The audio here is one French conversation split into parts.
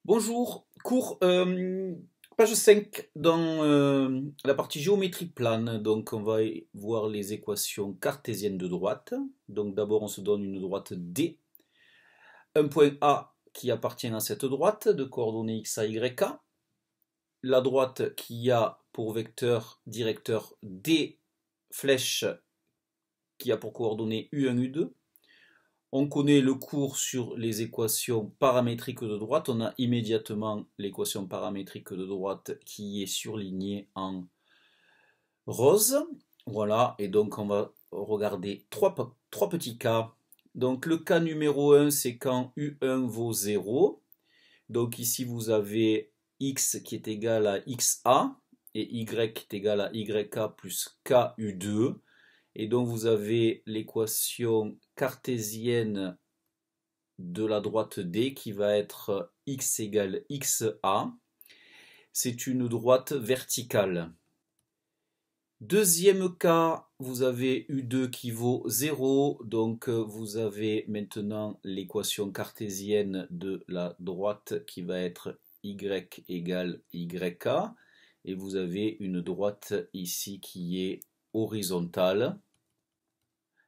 Bonjour, cours page 5 dans la partie géométrie plane. Donc on va voir les équations cartésiennes de droite. Donc d'abord on se donne une droite D, un point A qui appartient à cette droite de coordonnées x, a, y, k. La droite qui a pour vecteur directeur D flèche qui a pour coordonnées U1, U2. On connaît le cours sur les équations paramétriques de droite. On a immédiatement l'équation paramétrique de droite qui est surlignée en rose. Voilà, et donc on va regarder trois petits cas. Donc le cas numéro 1, c'est quand U1 vaut 0. Donc ici vous avez x qui est égal à xa et y qui est égal à yk plus ku2. Et donc vous avez l'équation cartésienne de la droite D qui va être x égale xa. C'est une droite verticale. Deuxième cas, vous avez U2 qui vaut 0, donc vous avez maintenant l'équation cartésienne de la droite qui va être y égale yk, et vous avez une droite ici qui est horizontale.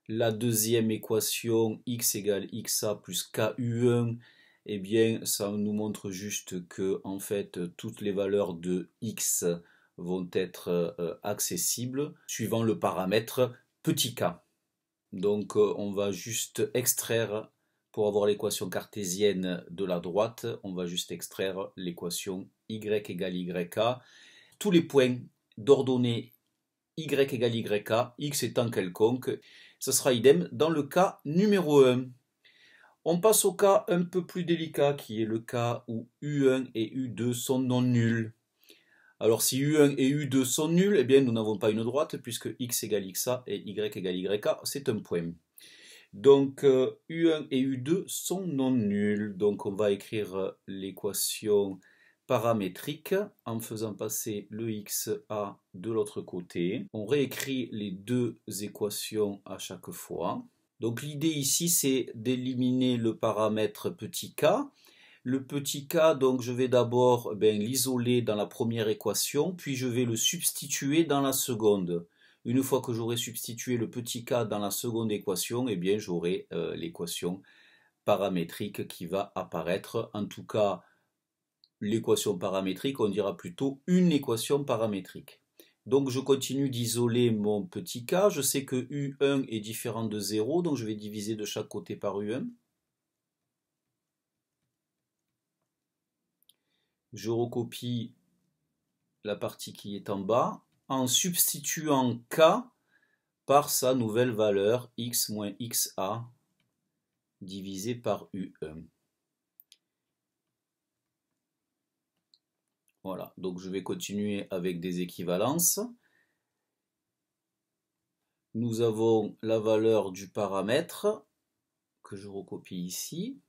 La deuxième équation, x égale xa plus ku1, eh bien, ça nous montre juste que, en fait, toutes les valeurs de x vont être accessibles suivant le paramètre petit k. Donc, on va juste extraire, pour avoir l'équation cartésienne de la droite, on va juste extraire l'équation y égale yk. Tous les points d'ordonnées y égale yk, x étant quelconque, ce sera idem dans le cas numéro 1. On passe au cas un peu plus délicat qui est le cas où U1 et U2 sont non nuls. Alors si U1 et U2 sont nuls, eh bien nous n'avons pas une droite puisque x égale xa et y égale yk, c'est un point. Donc U1 et U2 sont non nuls. Donc on va écrire l'équation paramétrique en faisant passer le xa de l'autre côté. On réécrit les deux équations à chaque fois. Donc l'idée ici c'est d'éliminer le paramètre petit k. Le petit k, donc je vais d'abord l'isoler dans la première équation, puis je vais le substituer dans la seconde. Une fois que j'aurai substitué le petit k dans la seconde équation, eh bien j'aurai l'équation paramétrique qui va apparaître. En tout cas, l'équation paramétrique, on dira plutôt une équation paramétrique. Donc je continue d'isoler mon petit k. Je sais que U1 est différent de 0, donc je vais diviser de chaque côté par U1. Je recopie la partie qui est en bas en substituant k par sa nouvelle valeur x moins xa divisé par U1. Voilà, donc je vais continuer avec des équivalences. Nous avons la valeur du paramètre que je recopie ici.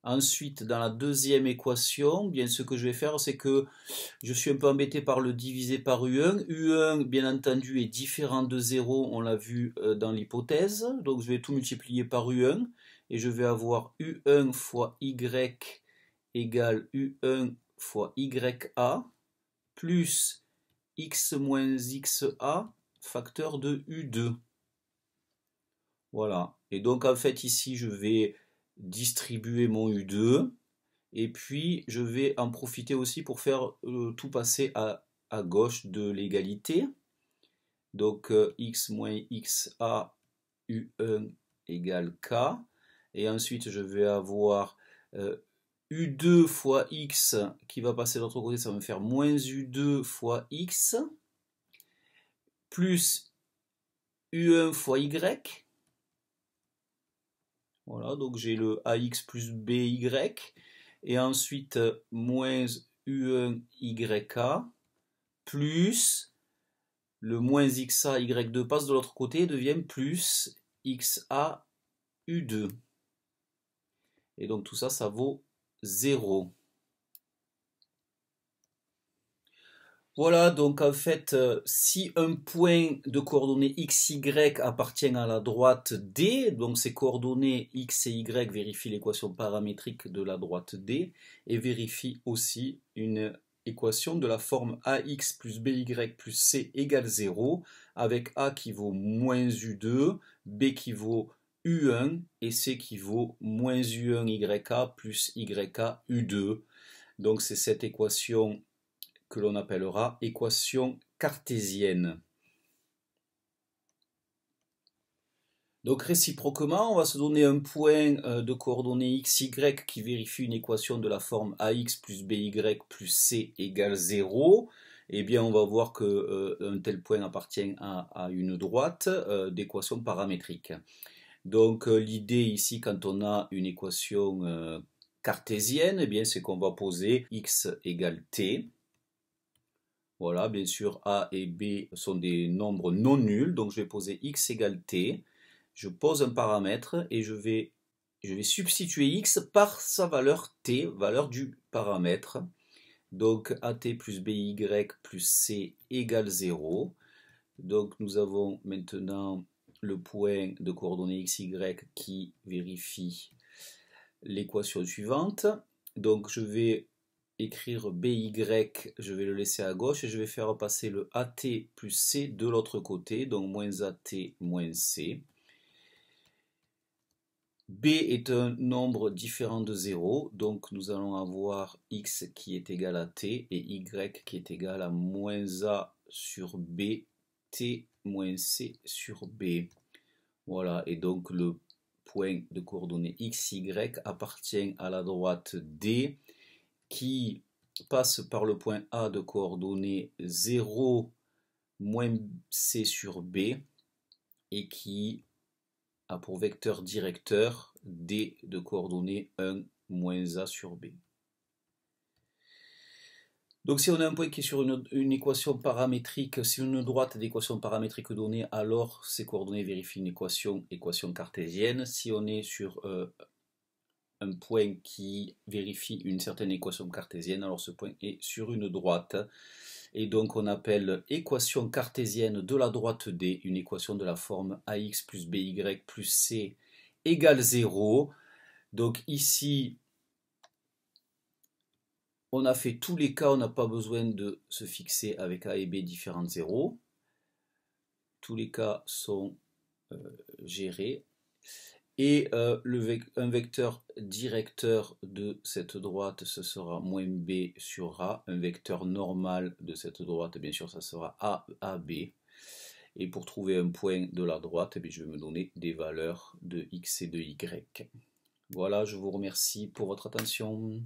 Ensuite, dans la deuxième équation, bien ce que je vais faire, c'est que je suis un peu embêté par le diviser par U1. U1, bien entendu, est différent de 0, on l'a vu dans l'hypothèse. Donc je vais tout multiplier par U1 et je vais avoir U1 fois Y égale U1 fois YA plus X moins XA facteur de U2. Voilà. Et donc en fait ici je vais distribuer mon U2 et puis je vais en profiter aussi pour faire tout passer à gauche de l'égalité. Donc x moins xa U1 égale k. Et ensuite je vais avoir U2 fois x qui va passer de l'autre côté, ça va me faire moins U2 fois x plus U1 fois y. Voilà, donc j'ai le ax plus by. Et ensuite, moins U1YK plus le moins XA Y2 passe de l'autre côté et devient plus XA U2. Et donc tout ça, ça vaut 0. Voilà, donc en fait, si un point de coordonnées x, y appartient à la droite D, donc ces coordonnées x et y vérifient l'équation paramétrique de la droite D et vérifient aussi une équation de la forme ax plus by plus c égale 0, avec a qui vaut moins u2, b qui vaut u1 et c qui vaut moins u1 yk plus yk u2. Donc c'est cette équation que l'on appellera équation cartésienne. Donc réciproquement, on va se donner un point de coordonnées x, y qui vérifie une équation de la forme ax plus by plus c égale 0. Eh bien, on va voir qu'un tel point appartient à une droite d'équation paramétrique. Donc l'idée ici, quand on a une équation cartésienne, eh bien, c'est qu'on va poser x égale t. Voilà, bien sûr, A et B sont des nombres non nuls, donc je vais poser x égale t. Je pose un paramètre et je vais substituer x par sa valeur t, valeur du paramètre. Donc at plus by plus c égale 0. Donc nous avons maintenant le point de coordonnées x, y qui vérifie l'équation suivante. Donc je vais écrire BY, je vais le laisser à gauche et je vais faire passer le AT plus C de l'autre côté, donc moins AT moins C. B est un nombre différent de 0, donc nous allons avoir X qui est égal à T et Y qui est égal à moins A sur B, T moins C sur B. Voilà, et donc le point de coordonnées X, Y appartient à la droite D qui passe par le point A de coordonnées 0, moins C sur B, et qui a pour vecteur directeur D de coordonnées 1, moins A sur B. Donc si on a un point qui est sur une équation paramétrique, si une droite d'équation paramétrique donnée, alors ces coordonnées vérifient une équation cartésienne. Si on est sur un point qui vérifie une certaine équation cartésienne, alors ce point est sur une droite. Et donc on appelle équation cartésienne de la droite D une équation de la forme ax plus by plus c égale 0. Donc ici, on a fait tous les cas, on n'a pas besoin de se fixer avec a et b différents de 0. Tous les cas sont gérés. Et un vecteur directeur de cette droite, ce sera moins b sur a. Un vecteur normal de cette droite, bien sûr, ça sera a, ab. Et pour trouver un point de la droite, eh je vais me donner des valeurs de x et de y. Voilà, je vous remercie pour votre attention.